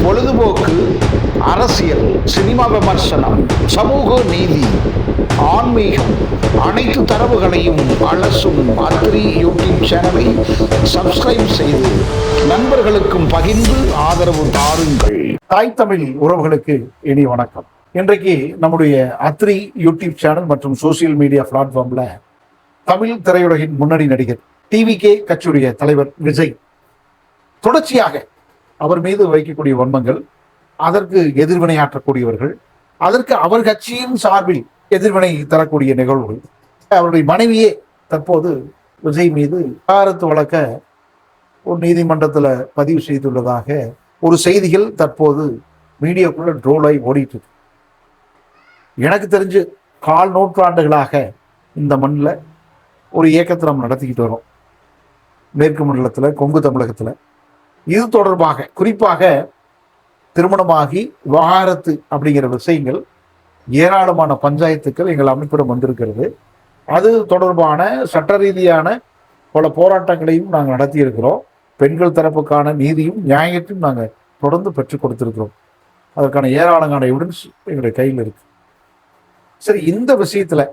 பொழுதுபோக்கு, அரசியல், சினிமா விமர்சனம், சமூக நீதி, ஆன்மீகம், அனைத்து தரவுகளையும் அலசும் அத்ரி யூடியூப் சேனலை சப்ஸ்கிரைப் செய்து நண்பர்களுக்கும் பகிர்ந்து ஆதரவு தாருங்கள். தாய் தமிழ் உறவுகளுக்கு இனி வணக்கம். இன்றைக்கு நம்முடைய அத்ரி யூடியூப் சேனல் மற்றும் சோசியல் மீடியா பிளாட்ஃபார்ம்ல தமிழ் திரையுலகின் முன்னணி நடிகர் டிவிகே கட்சியுடைய தலைவர் விஜய் தொடர்ச்சியாக அவர் மீது வைக்கக்கூடிய வன்மங்கள், அதற்கு எதிர்வினையாற்றக்கூடியவர்கள், அதற்கு அவர் கட்சியின் சார்பில் எதிர்வினை தரக்கூடிய நிகழ்வுகள், அவருடைய மனைவியே தற்போது விஜய் மீது விவாகரத்து வழக்க ஒரு நீதிமன்றத்தில் பதிவு செய்துள்ளதாக ஒரு செய்திகள் தற்போது மீடியாக்குள்ள ட்ரோலாய் ஓடிட்டு இருக்கு. எனக்கு தெரிஞ்சு கால் நூற்றாண்டுகளாக இந்த மண்ணில் ஒரு இயக்கத்தை நம்ம நடத்திக்கிட்டு வரோம். மேற்கு மண்டலத்தில், கொங்கு தமிழகத்தில் இது தொடர்பாக குறிப்பாக திருமணமாகி விவாகரத்து அப்படிங்கிற விஷயங்கள் ஏராளமான பஞ்சாயத்துக்கள் எங்கள் அமைப்பிடம் வந்திருக்கிறது. அது தொடர்பான சட்ட ரீதியான பல போராட்டங்களையும் நாங்கள் நடத்தியிருக்கிறோம். பெண்கள் தரப்புக்கான நீதியும் நியாயத்தையும் நாங்கள் தொடர்ந்து பெற்றுக் கொடுத்திருக்கிறோம். அதற்கான ஏராளமான எவிடன்ஸ் எங்களுடைய கையில் இருக்கு. சரி, இந்த விஷயத்துல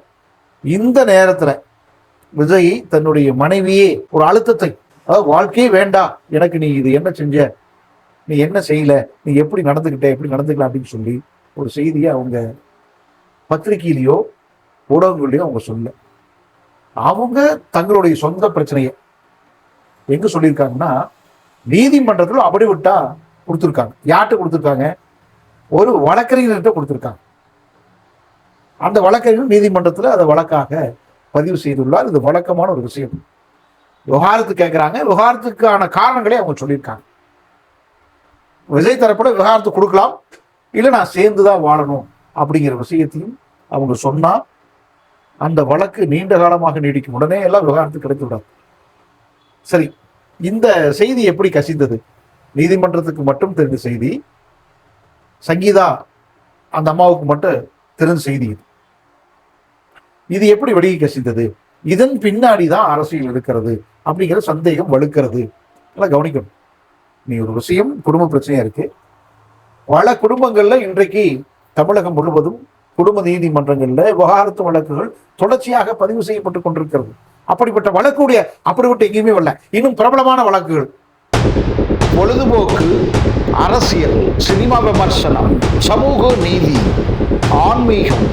இந்த நேரத்துல விஜய் தன்னுடைய மனைவியே ஒரு அழுத்தத்தை, அதாவது வாழ்க்கையே வேண்டாம் எனக்கு, நீ இது என்ன செஞ்ச, நீ என்ன செய்யல, நீ எப்படி நடந்துக்கிட்ட, எப்படி நடந்துக்கலாம் அப்படின்னு சொல்லி ஒரு செய்தியை அவங்க பத்திரிகையிலையோ ஊடகங்களையோ அவங்க சொல்ல, அவங்க தங்களுடைய சொந்த பிரச்சனையை எங்க சொல்லியிருக்காங்கன்னா நீதிமன்றத்தில் அப்படி விட்டா கொடுத்துருக்காங்க. யார்கிட்ட கொடுத்துருக்காங்க? ஒரு வழக்கறிஞர்கிட்ட கொடுத்துருக்காங்க. அந்த வழக்கறிஞர் நீதிமன்றத்தில் அதை வழக்காக பதிவு செய்துள்ளார். இது வழக்கமான ஒரு விஷயம். விவகாரத்து கேட்கிறாங்க, விவகாரத்துக்கான காரணங்களே அவங்க சொல்லியிருக்காங்க. விஜய் தரப்பட விவகாரத்து கொடுக்கலாம், இல்லை நான் சேர்ந்துதான் வாழணும் அப்படிங்கிற விஷயத்தையும் அவங்க சொன்னா அந்த வழக்கு நீண்ட காலமாக நீடிக்கும். உடனே எல்லாம் விவகாரத்து கிடைத்து விடாது. சரி, இந்த செய்தி எப்படி கசிந்தது? நீதிமன்றத்துக்கு மட்டும் தெரிந்த செய்தி, சங்கீதா அந்த அம்மாவுக்கு மட்டும் தெரிந்த செய்தி. இது எப்படி வெளியே கசிந்தது? இதன் பின்னாடி தான் அரசியல் இருக்கிறது அப்படிங்கிற சந்தேகம் வலுக்கிறது. எல்லாம் கவனிக்கணும். நீ ஒரு விஷயம், குடும்ப பிரச்சனையா இருக்கு. பல குடும்பங்கள்ல இன்றைக்கு தமிழகம் முழுவதும் குடும்ப நீதிமன்றங்கள்ல விவகாரத்து வழக்குகள் தொடர்ச்சியாக பதிவு செய்யப்பட்டு கொண்டிருக்கிறது. அப்படிப்பட்ட வழக்குடைய அப்படிப்பட்ட எங்கேயுமே வரல. இன்னும் பிரபலமான வழக்குகள், பொழுதுபோக்கு, அரசியல், சினிமா விமர்சனம், சமூக நீதி, ஆன்மீகம்,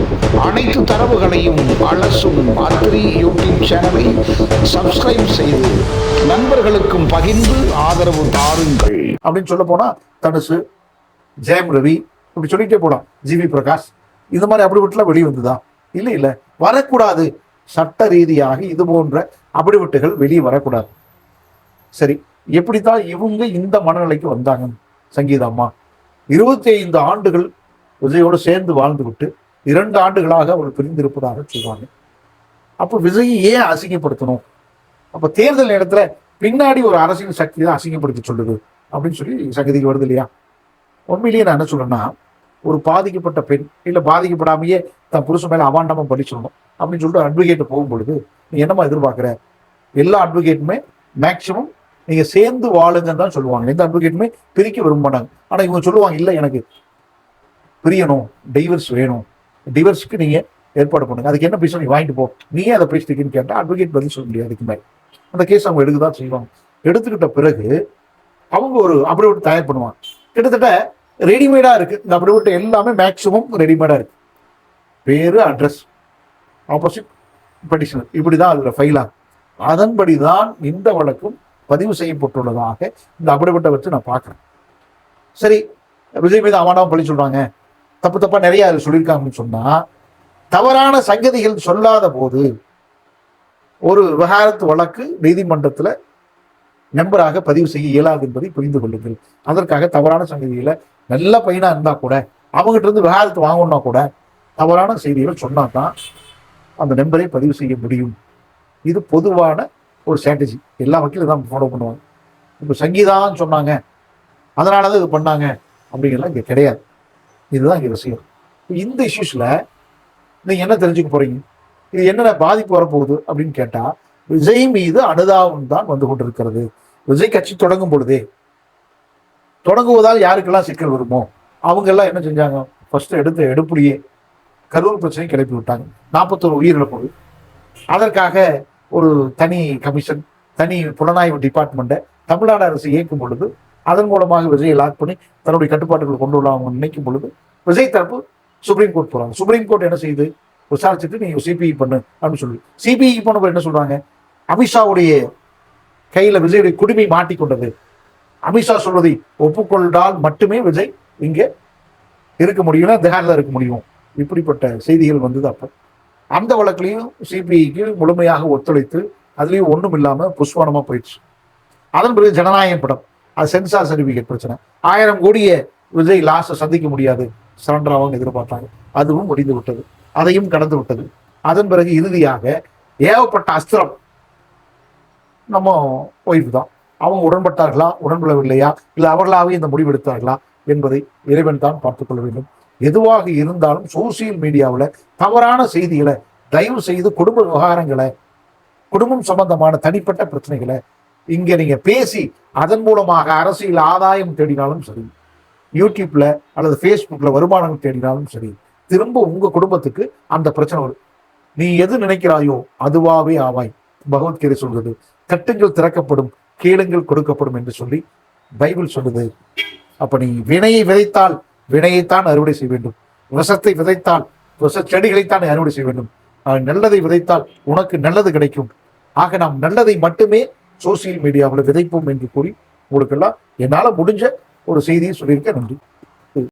அனைத்து தரவுகளையும் அலசும் அத்ரி யூடியூப் சேனலை சப்ஸ்கிரைப் செய்து நண்பர்களுக்கும் பகிர்ந்து ஆதரவு தாருங்கள். அப்படின்னு சொல்ல போனா தனுசு, ஜெயம் ரவி, இப்படி சொல்லிட்டே போலாம், ஜிவி பிரகாஷ், இந்த மாதிரி அப்படி விட்டுலாம் வெளியே வந்துதா? இல்லை இல்லை, வரக்கூடாது. சட்ட ரீதியாக இது போன்ற அப்படிவிட்டுகள் வெளியே வரக்கூடாது. சரி, எப்படித்தான் இவங்க இந்த மனநிலைக்கு வந்தாங்க? சங்கீதா அம்மா 25 ஆண்டுகள் விஜயோடு சேர்ந்து வாழ்ந்து விட்டு 2 ஆண்டுகளாக அவர் பிரிந்திருப்பதாக சொல்றாங்க. அப்போ விஜய் ஏன் அசிங்கப்படுத்தணும்? அப்ப தேர்தல் நேரத்துல பின்னாடி ஒரு அரசியல் சக்தி தான் அசிங்கப்படுத்தி சொல்லுது அப்படின்னு சொல்லி சங்கதிக்கு வருது இல்லையா? உண்மையிலேயே நான் என்ன சொல்றேன்னா, ஒரு பாதிக்கப்பட்ட பெண், இல்லை பாதிக்கப்படாமையே தன் புருஷன் மேல அவாண்டமா படி சொல்லணும் அப்படின்னு சொல்லிட்டு அட்வொகேட் போகும் பொழுது நீ என்னமா எதிர்பார்க்கிற? எல்லா அட்வொகேட்டுமே மேக்சிமம் நீங்க சேர்ந்து வாழுங்கன்னு தான் சொல்லுவாங்க. எந்த அட்வொகேட்டுமே பிரிக்க விரும்ப மாட்டாங்க. ஆனா இவங்க சொல்லுவாங்க, இல்லை எனக்கு பிரியணும், டைவர்ஸ் வேணும், டிவர்ஸ்க்கு நீங்க ஏற்பாடு பண்ணுங்க, அதுக்கு என்ன பேசணும் நீ வாங்கிட்டு போ, நீயே அதை பேசிட்டீங்கன்னு கேட்டா அட்வொகேட் பதில் சொல்ல முடியாது. அதுக்கு மேலே அந்த கேஸ் அவங்க எடுக்கதான் செய்வாங்க. எடுத்துக்கிட்ட பிறகு அவங்க ஒரு அப்ரிவேட் தயார் பண்ணுவாங்க. கிட்டத்தட்ட ரெடிமேடா இருக்கு. இந்த அப்ரிவேட் எல்லாமே மேக்சிமம் ரெடிமேடா இருக்கு. பேரு, அட்ரஸ், ஆப்போசிட் பெட்டிஷனர், இப்படிதான் அதுல ஃபைல் ஆகும். அதன்படிதான் இந்த வழக்கும் பதிவு செய்யப்பட்டுள்ளதாக இந்த அப்ரிவேட்டை வச்சு நான் பார்க்கிறேன். சரி, விஜய் மீது அவனாவும் பழி சொல்றாங்க, தப்பு தப்பா நிறைய சொல்லியிருக்காங்கன்னு சொன்னா, தவறான சங்கதிகள் சொல்லாத போது ஒரு விவகாரத்து வழக்கு நீதிமன்றத்துல மெம்பராக பதிவு செய்ய இயலாது என்பதை புரிந்து கொள்ளுங்கள். அதற்காக தவறான சங்கதிகளை நல்ல பையனா இருந்தா கூட, அவங்ககிட்ட இருந்து விவகாரத்து வாங்கணும்னா கூட தவறான செய்திகள் சொன்னா தான் அந்த நம்பரை பதிவு செய்ய முடியும். இது பொதுவான ஒரு ஸ்ட்ராட்டஜி. எல்லா வக்கீலும் தான் ஃபாலோ பண்ணுவாங்க. இப்போ சங்கீதான்னு சொன்னாங்க அதனாலதான் இது பண்ணாங்க அப்படிங்கிறலாம் இங்க கிடையாது. இதுதான் இங்க விஷயம். இந்த இஷ்யூஸ்ல நீங்க என்ன தெரிஞ்சுக்க போறீங்க? இது என்ன பாதிப்பு வரப்போகுது அப்படின்னு கேட்டா, விஜய் மீது அனுதாபம் தான் வந்து கொண்டிருக்கிறது. விஜய் கட்சி தொடங்கும் பொழுதே தொடங்குவதால் யாருக்கெல்லாம் சிக்கல் வருமோ அவங்க எல்லாம் என்ன செஞ்சாங்க, ஃபர்ஸ்ட் எடுத்த எடுப்புலையே கரூர் பிரச்சனை கிளப்பி விட்டாங்க. 41 உயிரிழப்பு. அதற்காக ஒரு தனி கமிஷன், தனி புலனாய்வு டிபார்ட்மெண்ட்டை தமிழ்நாடு அரசு இயக்கும் பொழுது, அதன் மூலமாக விஜயை லாக் பண்ணி தன்னுடைய கட்டுப்பாட்டுக்குள் கொண்டு வர அவங்க நினைக்கும் பொழுது, விஜய் தரப்பு சுப்ரீம் கோர்ட் போறாங்க. சுப்ரீம் கோர்ட் என்ன செய்யுது, விசாரிச்சுட்டு நீங்க சிபிஐ பண்ணு அப்படின்னு சொல்லி சிபிஐ பண்ண என்ன சொல்றாங்க, அமித்ஷாவுடைய கையில விஜயுடைய குடிமை மாட்டிக்கொண்டது, அமித்ஷா சொல்வதை ஒப்புக்கொண்டால் மட்டுமே விஜய் இங்க இருக்க முடியும்னா திகாரில் இருக்க முடியும். இப்படிப்பட்ட செய்திகள் வந்தது. அப்போ அந்த வழக்கிலையும் சிபிஐக்கு முழுமையாக ஒத்துழைத்து அதுலேயும் ஒன்றும் இல்லாமல் புஷ்வானமாக போயிடுச்சு. அதன் பிறகு ஜனநாயகம் படம், அது சென்சார் சர்டிஃபிகேட் பிரச்சனை, 1000 கோடியை விஜய் லாஸ்ட்டை சந்திக்க முடியாது, சரண்டர் ஆகும் எதிர்பார்த்தாங்க. அதுவும் முடிந்து விட்டது, அதையும் கடந்து விட்டது. அதன் பிறகு இறுதியாக ஏகப்பட்ட அஸ்திரம் நம்ம ஒய்ஃப் தான். அவங்க உடன்பட்டார்களா, உடன்படவில்லையா, இல்லை அவர்களாகவே இந்த முடிவெடுத்தார்களா என்பதை இறைவன் தான் பார்த்துக் கொள்ள வேண்டும். எதுவாக இருந்தாலும் சோசியல் மீடியாவில் தவறான செய்திகளை தயவு செய்து, குடும்ப விவகாரங்களை, குடும்பம் சம்பந்தமான தனிப்பட்ட பிரச்சனைகளை இங்க நீங்க பேசி அதன் மூலமாக அரசியல் ஆதாயம் தேடினாலும் சரி, யூடியூப்ல அல்லது ஃபேஸ்புக்ல வருமானம் தேடினாலும் சரி, திரும்ப உங்க குடும்பத்துக்கு அந்த பிரச்சனை வரும். நீ எது நினைக்கிறாயோ அதுவாகவே ஆவாய். பகவத்கீதை சொல்றது, தட்டுங்கள் திறக்கப்படும், கேளுங்கள் கொடுக்கப்படும் என்று சொல்லி பைபிள் சொல்லுது. அப்ப நீ வினையை விதைத்தால் வினையைத்தான் அறுவடை செய்ய வேண்டும், விஷத்தை விதைத்தால் விஷ செடிகளைத்தான் அறுவடை செய்ய வேண்டும். நல்லதை விதைத்தால் உனக்கு நல்லது கிடைக்கும். ஆக நாம் நல்லதை மட்டுமே சோசியல் மீடியாவில் விதைப்போம் என்று கூறி உங்களுக்கெல்லாம் என்னால் முடிஞ்ச ஒரு செய்தியை சொல்லியிருக்க. நன்றி.